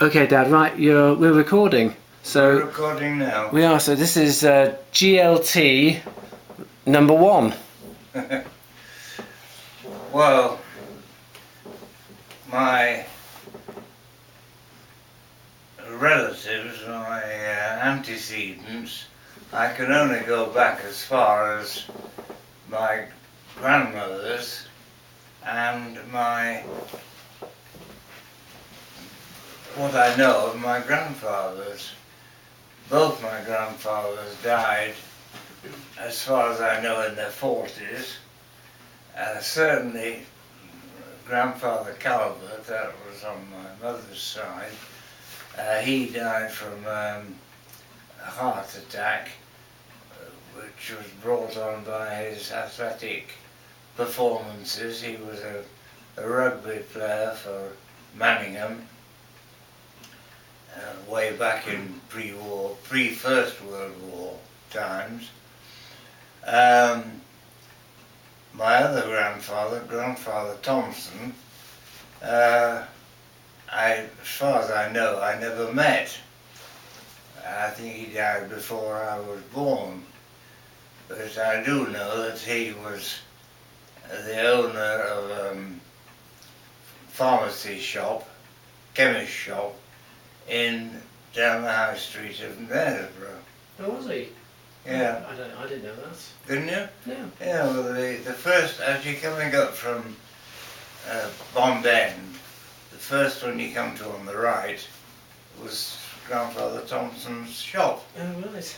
Okay, Dad. Right, we're recording. So we're recording now. We are. So this is GLT number 1. Well, my relatives, my antecedents, I can only go back as far as my grandmother's and what I know of my grandfather's. Both my grandfathers died, as far as I know, in their 40s. Certainly grandfather Calvert, that was on my mother's side, he died from a heart attack, which was brought on by his athletic performances. He was a rugby player for Manningham, way back in pre-First World War times. My other grandfather Thompson, as far as I know, I never met. I think he died before I was born. But I do know that he was the owner of a pharmacy shop, chemist shop, down the high street of Knaresborough. Oh, was he? Yeah. I didn't know that. Didn't you? No. Yeah, well, the first, as you're coming up from Bond End, the first one you come to on the right was Grandfather Thompson's shop. Oh, right.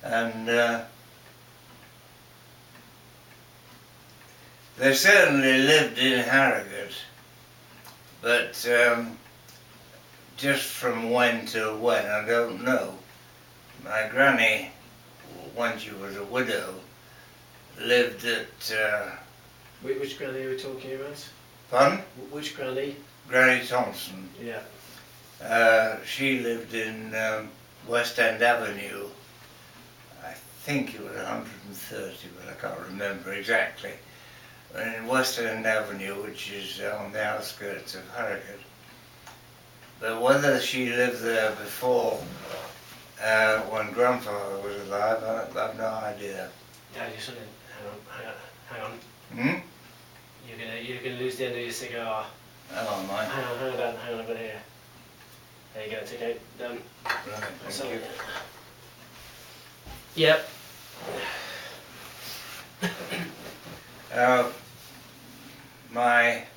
And they certainly lived in Harrogate, but just from when to when, I don't know. My granny, when she was a widow, lived at... Which granny are we talking about? Pardon? Which granny? Granny Thompson. Yeah. She lived in West End Avenue. I think it was 130, but I can't remember exactly. In West End Avenue, which is on the outskirts of Harrogate. But whether she lived there before, when Grandfather was alive, I have no idea. Dad, you're suddenly... Hang on. Hmm? You're gonna lose the end of your cigar. Oh, my. Hang on, I've got it here. There you go, it's okay, done. Right, thank you. Yep. My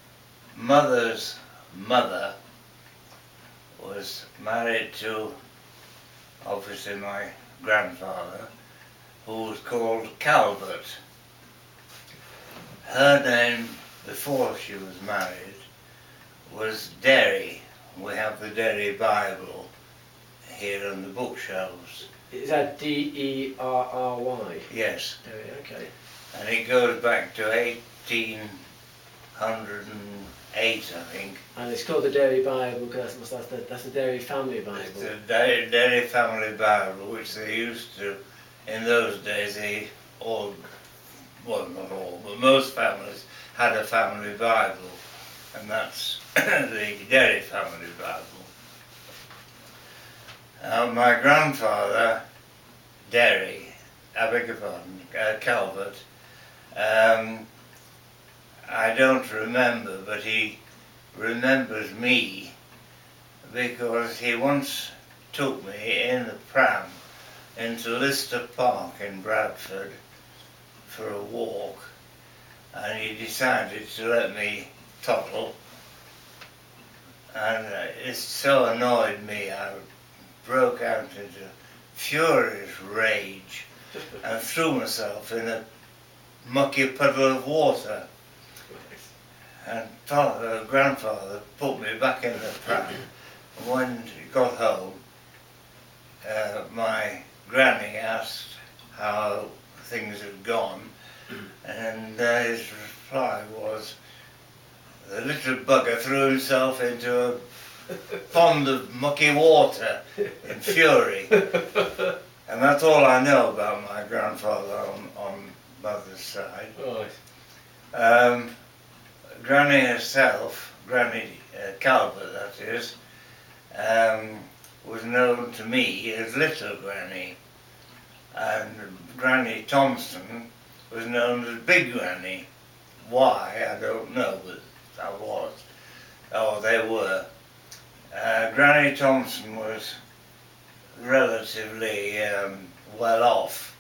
mother's mother was married to, obviously, my grandfather, who was called Calvert. Her name, before she was married, was Derry. We have the Derry Bible here on the bookshelves. Is that D-E-R-R-Y? Yes. Derry, okay. And it goes back to 1808, I think. And it's called the Derry Bible because that's the Derry Family Bible. It's the Derry Family Bible, which they used to, in those days, well, not all, but most families had a family Bible, and that's the Derry Family Bible. My grandfather, Derry, I beg your pardon, Calvert, I don't remember, but he remembers me because he once took me in the pram into Lister Park in Bradford for a walk, and he decided to let me toddle, and it so annoyed me I broke out into furious rage and threw myself in a mucky puddle of water. And grandfather put me back in the pram. And when he got home, my granny asked how things had gone, and his reply was, the little bugger threw himself into a pond of mucky water in fury. And that's all I know about my grandfather on mother's side. Granny herself, Granny Calvert that is, was known to me as Little Granny, and Granny Thompson was known as Big Granny. Why, I don't know, but that was. Oh, they were. Granny Thompson was relatively well off.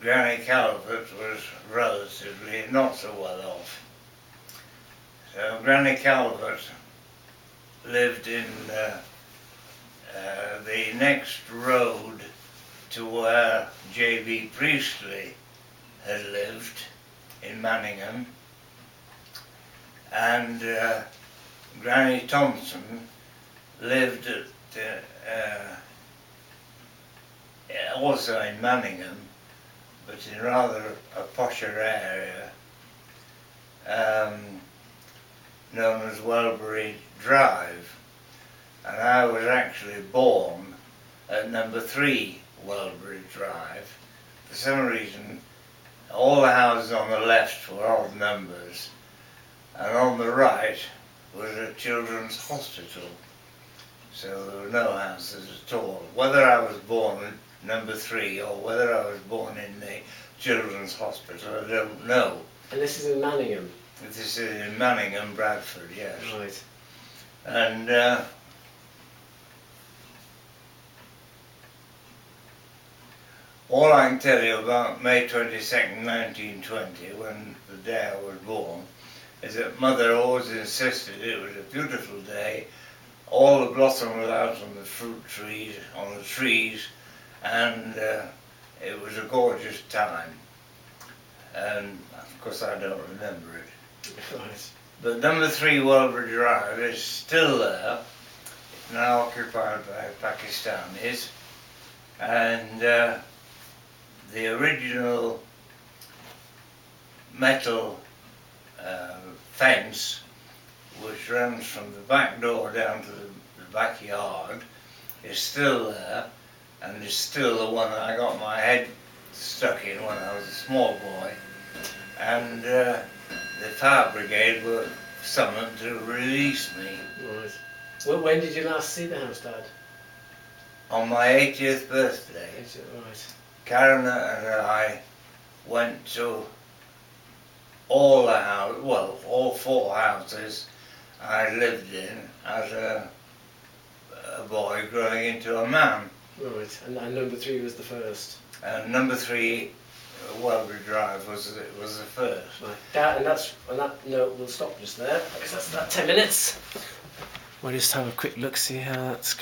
Granny Calvert was relatively not so well off. So Granny Calvert lived in the next road to where J.B. Priestley had lived in Manningham, and Granny Thompson lived at also in Manningham, but in rather a posher area known as Welbury Drive, and I was actually born at number 3 Welbury Drive. For some reason all the houses on the left were odd numbers, and on the right was a children's hospital, so there were no houses at all. Whether I was born at number 3 or whether I was born in the children's hospital, I don't know. And this is in Manningham? This is in Manningham, Bradford, yes. Right. And all I can tell you about May 22nd, 1920, when the day I was born, is that Mother always insisted it was a beautiful day. All the blossom was out on the fruit trees, on the trees, and it was a gorgeous time. And of course I don't remember it. Right. But number 3 Welbury Drive is still there. It's now occupied by Pakistanis, and the original metal fence, which runs from the back door down to the backyard, is still there, and is still the one that I got my head stuck in when I was a small boy. And the fire brigade were summoned to release me. Right. Well, when did you last see the house, Dad? On my 80th birthday. Is it right? Karen and I went to all the houses, well, all 4 houses I lived in as a boy growing into a man. Right. And number 3 was the first? And number 3 Welbury Drive was the first. Right. Dad, and on that note, we'll stop just there, because that's about 10 minutes. We'll just have a quick look, see how that's